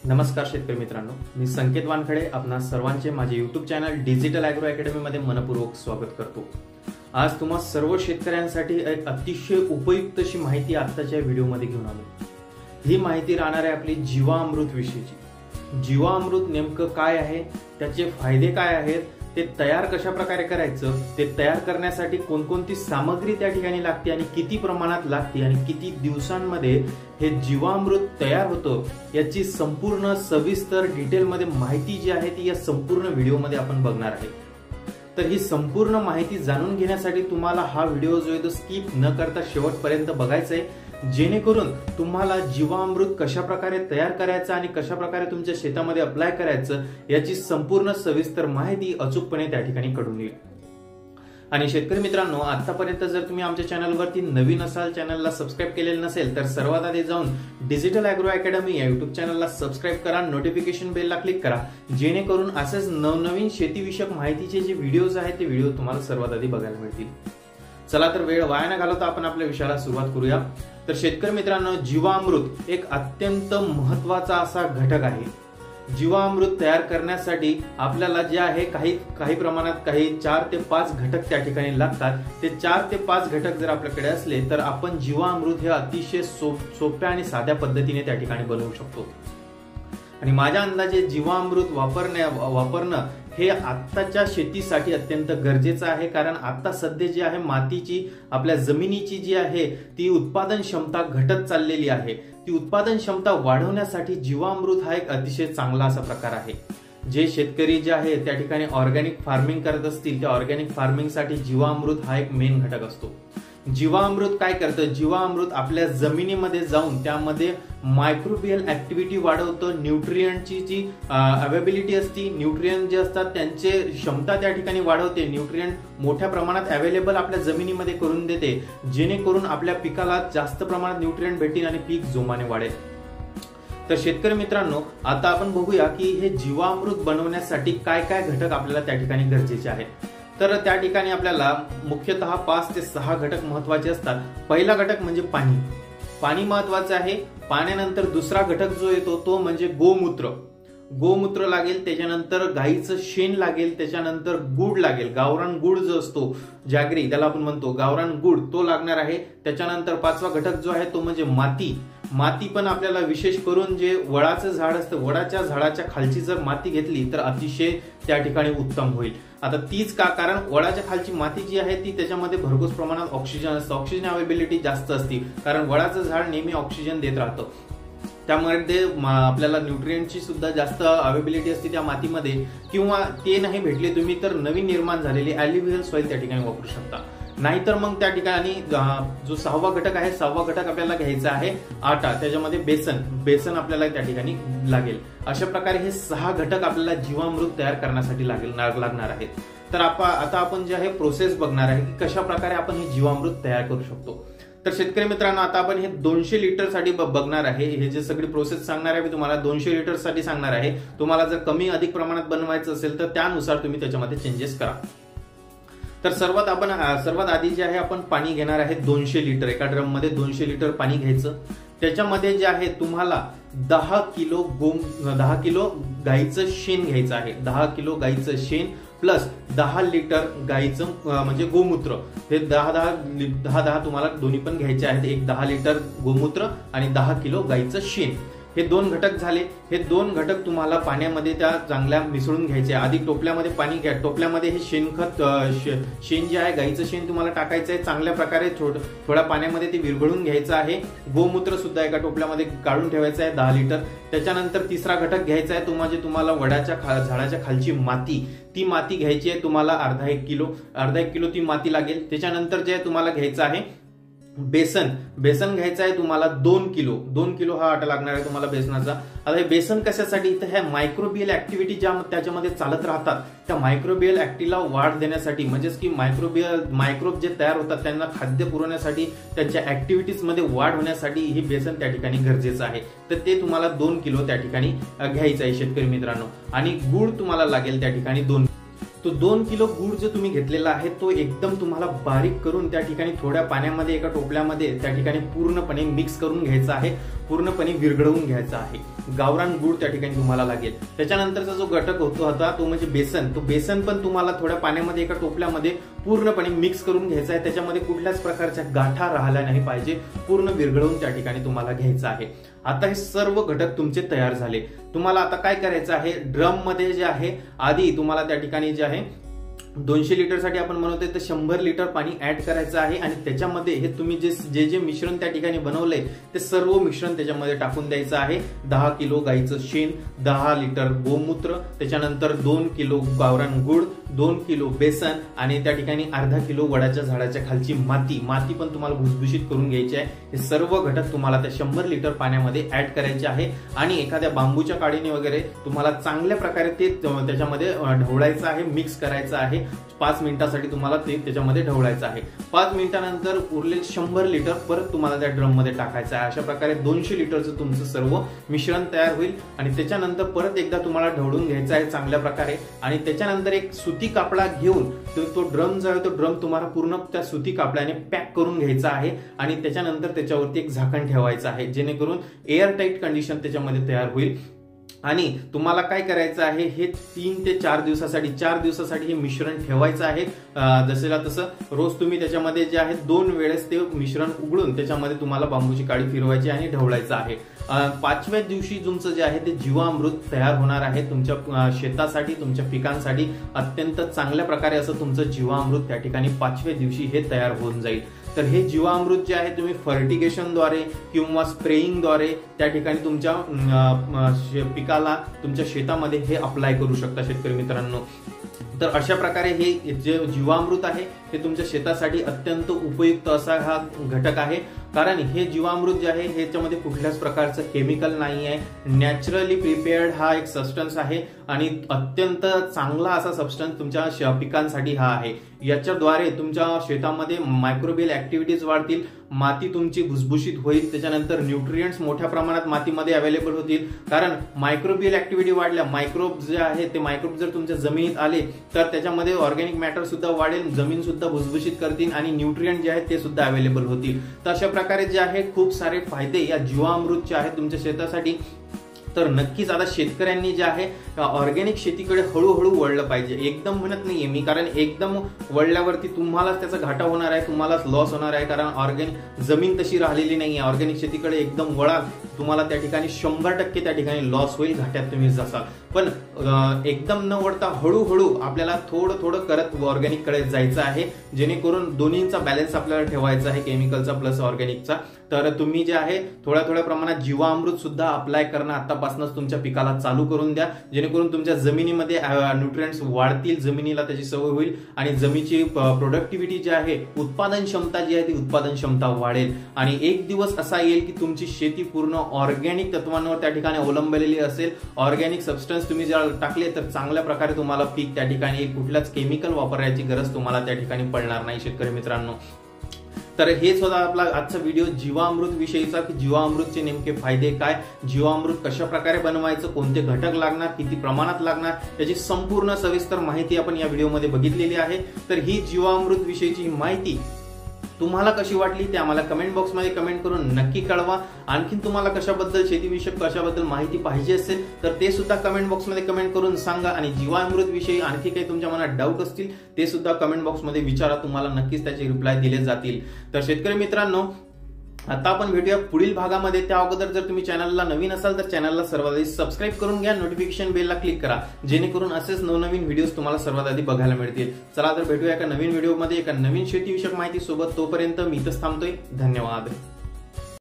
नमस्कार शेतकरी मित्रांनो, मी संकेत वानखडे आपणा सर्वांचे माझे YouTube channel digital agro academy मध्ये मनपूर्वक स्वागत करतो। आज तुम्हा सर्व शेतकऱ्यांसाठी एक अतिशय उपयुक्त अशी माहिती आजच्या व्हिडिओमध्ये घेऊन आलो। ही माहिती राहणार आहे आपली जीवामृत विषयीची। जीवामृत नेमकं काय आहे, त्याचे फायदे काय आहेत, ते तयार कशा प्रकारे करायचं, ते तयार करण्यासाठी कोणकोणती सामग्री त्या ठिकाणी लागते आणि किती प्रमाणात लागते आणि किती दिवसांमध्ये हे जीवामृत तयार होतं, याची संपूर्ण सविस्तर डिटेलमध्ये माहिती जी आहे ती या संपूर्ण व्हिडिओमध्ये आपण बघणार आहे। तर ही संपूर्ण माहिती जाणून घेण्यासाठी तुम्हाला हा व्हिडिओ जो आहे तो स्किप न करता शेवटपर्यंत बघायचा आहे, जेणेकरून तुम्हाला जीवामृत कशा प्रकारे तयार करायचं आणि कशा प्रकारे तुमच्या शेतामध्ये अप्लाय करायचं याची संपूर्ण सविस्तर माहिती अचूकपणे त्या ठिकाणी कळून येईल। आणि शेतकरी मित्रांनो, आतापर्यंत जर तुम्ही आमच्या चॅनलवरती नवीन असाल, चॅनलला सबस्क्राइब केलेलं नसेल तर सर्वात आधी जाऊन डिजिटल ॲग्रो अकॅडमी या YouTube चॅनलला सबस्क्राइब करा, नोटिफिकेशन बेलला क्लिक करा, जेणेकरून असेच नवनवीन शेतीविषयक माहितीचे जे व्हिडिओज आहेत ते व्हिडिओ तुम्हाला सर्वात आधी बघायला मिळतील। चला तर वेळ वाया न घालवता आपण आपल्या विषयाला सुरुवात करूया। तर शेतकरी मित्रांनो, जीवामृत एक अत्यंत महत्त्वाचा असा घटक आहे। जीवामृत तयार करण्यासाठी आपल्याला जे आहे काही प्रमाणात काही 4 ते 5 घटक त्या ठिकाणी लागतात। ते 4 ते 5 घटक जर आपल्याकडे असले तर आपण जीवामृत हे अतिशय सोप्या आणि साध्या पद्धतीने त्या ठिकाणी बनवू शकतो। आणि माझ्या अंदाजे जीवामृत वापरणं हे आत्ताच्या शेतीसाठी अत्यंत गरजेचं आहे, कारण आता सध्या जी आहे मातीची आपल्या जमिनीची जी आहे ती उत्पादन क्षमता घटत चाललेली आहे। ती उत्पादन क्षमता वाढवण्यासाठी जीवामृत हा एक अतिशय चांगला असा प्रकार आहे। जे शेतकरी जे आहे त्या ठिकाणी ऑर्गॅनिक फार्मिंग करत असतील, त्या ऑर्गॅनिक फार्मिंग साठी जीवामृत हा एक मेन घटक असतो। जीवामृत काय करतं, जीवामृत आपल्या जमिनीमध्ये जाऊन त्यामध्ये मायक्रोबियल ऍक्टिव्हिटी वाढवतं, न्यूट्रिएंटची जी अवेलेबिलिटी असते, न्यूट्रिएंट जे असतात त्यांचे क्षमता त्या ठिकाणी वाढवते, न्यूट्रिएंट मोठ्या प्रमाणात अवेलेबल आपल्या जमिनीमध्ये करून देते, जेणेकरून आपल्या पिकाला जास्त प्रमाणात न्यूट्रिएंट भेटेल आणि पीक जोमाने वाढेल। तर शेतकरी मित्रांनो, आता आपण बघूया की हे जीवामृत बनवण्यासाठी काय काय घटक आपल्याला त्या ठिकाणी गरजेचे आहेत। तर त्या ठिकाणी आपल्याला मुख्यतः 5 ते 6 घटक महत्वाचे असतात। पहिला घटक म्हणजे पाणी। पाणी महत्वाचं आहे। पाण्यानंतर दुसरा घटक जो येतो तो म्हणजे गोमूत्र। गोमूत्र लागेल, त्याच्यानंतर गाईचं शेण लागेल, त्याच्यानंतर गुड लागेल, गावरान गुड जो असतो जागरी त्याला आपण म्हणतो, गावरान गुड तो लागणार आहे। त्याच्यानंतर 5वा घटक जो आहे तो म्हणजे माती। माती पण आपल्याला विशेष करून जे वडाचं झाड असतं, वडाच्या झाडाच्या खालची जर माती घेतली तर अतिशय त्या ठिकाणी उत्तम होईल। आता तीच का, कारण वडाच्या खालची माती जी आहे ती त्याच्यामध्ये भरपूर प्रमाणात ऑक्सिजन असतं, ऑक्सिजन अवेलेबिलिटी जास्त असते, कारण वडाचं झाड नेहमी ऑक्सिजन देत राहतं, त्यामुळे ते आपल्याला न्यूट्रिएंटची सुद्धा जास्त अवेलेबिलिटी असते त्या मातीमध्ये। किंवा ते नाही भेटले तुम्ही तर नवीन निर्माण झालेली ॲल्युव्हियल सॉइल त्या ठिकाणी वापरू शकता। नाहीतर मग त्या ठिकाणी जो 6वा घटक आहे, 6वा घटक आपल्याला घ्यायचा आहे आटा, त्याच्यामध्ये बेसन आपल्याला त्या ठिकाणी लागेल। अशा प्रकारे हे 6 घटक आपल्याला जीवामृत तयार करण्यासाठी लागणार आहेत। तर आता आपण जे आहे प्रोसेस बघणार आहे की कशा प्रकारे आपण हे जीवामृत तयार करू शकतो। तर शेतकरी मित्रांनो, आता आपण हे 200 लिटर साठी बघणार आहे। हे जे सगळी प्रोसेस सांगणार आहे मी तुम्हाला 200 लिटर साठी सांगणार आहे। तुम्हाला जर कमी अधिक प्रमाणात बनवायचं असेल तर त्यानुसार तुम्ही त्याच्यामध्ये चेंजेस करा। तर सर्वात आधी जे आहे आपण पाणी घेणार आहे 200 लिटर। एका ड्रम मध्ये 200 लिटर पाणी घ्यायचं। त्याच्यामध्ये जे आहे तुम्हाला 10 किलो गाईचं शेण घ्यायचं आहे। 10 किलो गाईचं शेण प्लस 10 लिटर गाईचं म्हणजे गोमूत्र, हे 10 तुम्हाला दोन्ही पण घ्यायचे आहेत। एक 10 लिटर गोमूत्र आणि 10 किलो गाईचं शेण, हे 2 घटक झाले। हे 2 घटक तुम्हाला पाण्यामध्ये त्या चांगल्या मिसळून घ्यायचे। आधी टोपल्यामध्ये पाणी घ्या, टोपल्यामध्ये हे शेण जे आहे गाईचं शेण तुम्हाला टाकायचं आहे, चांगल्या प्रकारे थोड्या पाण्यामध्ये ते विरघळून घ्यायचं आहे। गोमूत्र सुद्धा एका टोपल्यामध्ये काढून ठेवायचं आहे 10 लिटर। त्याच्यानंतर तिसरा घटक घ्यायचा आहे तुम्हाला वडाच्या झाडाच्या खालची माती, ती माती घ्यायची आहे तुम्हाला अर्धा एक किलो ती माती लागेल। त्याच्यानंतर जे तुम्हाला घ्यायचं आहे बेसन घ्यायचं आहे तुम्हाला 2 किलो हा आटा लागणार आहे तुम्हाला बेसनाचा। आता हे बेसन कशासाठी, तर ह्या मायक्रोबियल ऍक्टिव्हिटी ज्या त्याच्यामध्ये चालत राहतात त्या मायक्रोबियल ऍक्टिव्हिटीला वाढ देण्यासाठी, म्हणजेच की मायक्रोब जे तयार होतात त्यांना खाद्य पुरवण्यासाठी, त्यांच्या ऍक्टिव्हिटीज मध्ये वाढ होण्यासाठी हे बेसन त्या ठिकाणी गरजेचं आहे। तर ते तुम्हाला 2 किलो त्या ठिकाणी घ्यायचं आहे शेतकरी मित्रांनो। आणि गुळ तुम्हाला लागेल त्या ठिकाणी 2 तो 2 किलो गुळ जो तुम्ही घेतलेला आहे तो एकदम तुम्हाला बारीक करून त्या ठिकाणी थोड्या पाण्यामध्ये एका टोपल्यामध्ये त्या ठिकाणी पूर्णपणे मिक्स करून घ्यायचा आहे, पूर्णपणे विरघळवून घ्यायचा आहे। गावरान गुळ त्या ठिकाणी तुम्हाला लागेल। त्याच्यानंतरचा जो घटक होता तो म्हणजे बेसन। तो बेसन पण तुम्हाला थोड्या पाण्यामध्ये एका टोपल्यामध्ये पूर्णपणे मिक्स करून घ्यायचा आहे। त्याच्यामध्ये कुठल्याच प्रकारच्या गाठा राहिल्या नाही पाहिजे, पूर्ण विरघळून त्या ठिकाणी तुम्हाला घ्यायचं आहे। आता हे सर्व घटक तुमचे तयार झाले। तुम्हाला आता काय करायचं आहे, ड्रम मध्ये जे आहे आधी तुम्हाला त्या ठिकाणी जे आहे 200 लिटर साठी आपण बनवतोय तर 100 लिटर पाणी ऍड करायचं आहे आणि त्याच्यामध्ये हे तुम्ही जे मिश्रण त्या ठिकाणी बनवलंय ते सर्व मिश्रण त्याच्यामध्ये टाकून द्यायचं आहे। 10 किलो गाईचं शेण, 10 लिटर गोमूत्र, त्याच्यानंतर 2 किलो गावरान गुळ, 2 किलो बेसन आणि त्या ठिकाणी अर्धा किलो वडाच्या झाडाच्या खालची माती पण तुम्हाला भुसभुशीत करून घ्यायची आहे। हे सर्व घटक तुम्हाला त्या 100 लिटर पाण्यामध्ये ऍड करायचे आहे आणि एखाद्या बांबूच्या काडीने वगैरे तुम्हाला चांगल्या प्रकारे ते त्याच्यामध्ये ढवळायचं आहे, मिक्स करायचं आहे। 5 मिनिटांसाठी तुम्हाला ते त्याच्यामध्ये ढवळायचं आहे। 5 मिनिटांनंतर उरलेले 100 लिटर परत तुम्हाला त्या ड्रम मध्ये टाकायचं आहे। अशा प्रकारे 200 लिटरचं तुमचं सर्व मिश्रण तयार होईल आणि त्याच्यानंतर परत एकदा तुम्हाला ढवळून घ्यायचं आहे चांगल्या प्रकारे आणि त्याच्यानंतर एक सुती कापडा घेऊन तो ड्रम जो आहे तो ड्रम तुम्हाला पूर्ण त्या सुती कापडाने पॅक करून घ्यायचा आहे आणि त्याच्यानंतर त्याच्यावरती एक झाकण ठेवायचं आहे, जेणेकरून एअर टाईट कंडिशन त्याच्यामध्ये तयार होईल। आणि तुम्हाला काय करायचं आहे, हे 3 ते 4 दिवसासाठी हे मिश्रण ठेवायचं आहे। जसेला तसं रोज तुम्ही त्याच्यामध्ये जे आहे 2 वेळेस ते मिश्रण उघडून त्याच्यामध्ये तुम्हाला बांबूची काडी फिरवायची आणि ढवळायचं आहे। 5व्या दिवशी तुमचं जे आहे ते जीवामृत तयार होणार आहे तुमच्या शेतासाठी, तुमच्या पिकांसाठी अत्यंत चांगल्या प्रकारे असं तुमचं जीवामृत त्या ठिकाणी 5व्या दिवशी हे तयार होऊन जाईल। तर हे जीवामृत जे आहे तुम्ही फर्टिगेशनद्वारे किंवा स्प्रेइंगद्वारे त्या ठिकाणी तुमच्या पिकाला, तुमच्या शेतामध्ये हे अप्लाय करू शकता शेतकरी मित्रांनो। तर अशा प्रकारे हे जे जीवामृत आहे हे तुमच्या शेतासाठी अत्यंत उपयुक्त असा हा घटक आहे, कारण हे जीवामृत जे आहे ह्याच्यामध्ये कुठल्याच प्रकारचं केमिकल नाही आहे, नॅचरली प्रिपेअर्ड हा एक सबस्टन्स आहे आणि अत्यंत चांगला असा सबस्टन्स तुमच्या पिकांसाठी हा आहे। याच्याद्वारे तुमच्या शेतामध्ये मायक्रोबियल ऍक्टिव्हिटीज वाढतील, माती तुमची भुसभुशीत होईल, त्याच्यानंतर न्यूट्रिएंट्स मोठ्या प्रमाणात मातीमध्ये अवेलेबल होतील, कारण मायक्रोबियल ऍक्टिव्हिटी वाढल्या, मायक्रोब जे आहे ते मायक्रोब जर तुमच्या जमिनीत आले तर त्याच्यामध्ये ऑर्गॅनिक मॅटर सुद्धा वाढेल, जमीन सुद्धा भुसभुशीत करतील आणि न्यूट्रिएंट जे आहेत ते सुद्धा अवेलेबल होतील। तर अशा प्रकारे जे आहे खूप सारे फायदे या जीवामृतचे आहेत तुमच्या शेतासाठी। तर नक्कीच आता शेतकऱ्यांनी जे आहे ऑर्गॅनिक शेतीकडे हळूहळू वळलं पाहिजे। एकदम म्हणत नाहीये मी, कारण एकदम वळल्यावरती तुम्हालाच त्याचा घाटा होणार आहे, तुम्हालाच लॉस होणार आहे, कारण ऑर्गॅनिक जमीन तशी राहिलेली नाहीये। ऑर्गॅनिक शेतीकडे एकदम वळाल तुम्हाला त्या ठिकाणी 100% त्या ठिकाणी लॉस होईल, घाट्यात तुम्ही जासाल। पण एकदम न वळता हळूहळू आपल्याला थोडं करत ऑर्गॅनिक कडे जायचं आहे, जेणेकरून दोन्हींचा बॅलन्स आपल्याला ठेवायचा आहे, केमिकलचा प्लस ऑर्गॅनिकचा। तर तुम्ही जे आहे थोड्या प्रमाणात जीवामृत सुद्धा अप्लाय करणं आतापासूनच तुमच्या पिकाला चालू करून द्या, जेणेकरून तुमच्या जमिनीमध्ये न्यूट्रिएंट्स वाढतील, जमिनीला त्याची सवय होईल आणि जमिनीची प्रोडक्टिव्हिटी जी आहे, उत्पादन क्षमता जी आहे ती उत्पादन क्षमता वाढेल आणि एक दिवस असा येईल की तुमची शेती पूर्ण ऑर्गॅनिक तत्वांवर त्या ठिकाणी अवलंबलेली असेल। ऑर्गॅनिक सबस्टन्स तुम्ही जर टाकले तर चांगल्या प्रकारे तुम्हाला पीक त्या ठिकाणी कुठल्याच केमिकल वापरायची गरज तुम्हाला त्या ठिकाणी पडणार नाही शेतकरी मित्रांनो। तर हेच होता आपला आजचा व्हिडिओ जीवामृत विषयीचा, की जीवामृतचे नेमके फायदे काय, जीवामृत कशा प्रकारे बनवायचं, कोणते घटक लागणार, किती प्रमाणात लागणार, याची संपूर्ण सविस्तर माहिती आपण या व्हिडिओमध्ये बघितलेली आहे। तर ही जीवामृत विषयीची माहिती तुम्हाला कशी वाटली ते आम्हाला कमेंट बॉक्समध्ये कमेंट करून नक्की कळवा। आणखीन तुम्हाला कशाबद्दल शेतीविषयक कशाबद्दल माहिती पाहिजे असेल तर ते सुद्धा कमेंट बॉक्समध्ये कमेंट करून सांगा आणि जीवामृत विषयी आणखी काही तुमच्या मनात डाऊट असतील ते सुद्धा कमेंट बॉक्समध्ये विचारा, तुम्हाला नक्कीच त्याचे रिप्लाय दिले जातील। तर शेतकरी मित्रांनो, आता आपण भेटूया पुढील भागामध्ये। त्या अगोदर जर तुम्ही चॅनलला नवीन असाल तर चॅनलला सर्वात आधी सबस्क्राईब करून घ्या, नोटिफिकेशन बेलला क्लिक करा, जेणेकरून असेच नवनवीन व्हिडिओज तुम्हाला सर्वात आधी बघायला मिळतील। चला तर भेटूया एका नवीन व्हिडिओमध्ये एका नवीन शेतीविषयक माहिती सोबत। तोपर्यंत मी इथंच थांबतोय। धन्यवाद।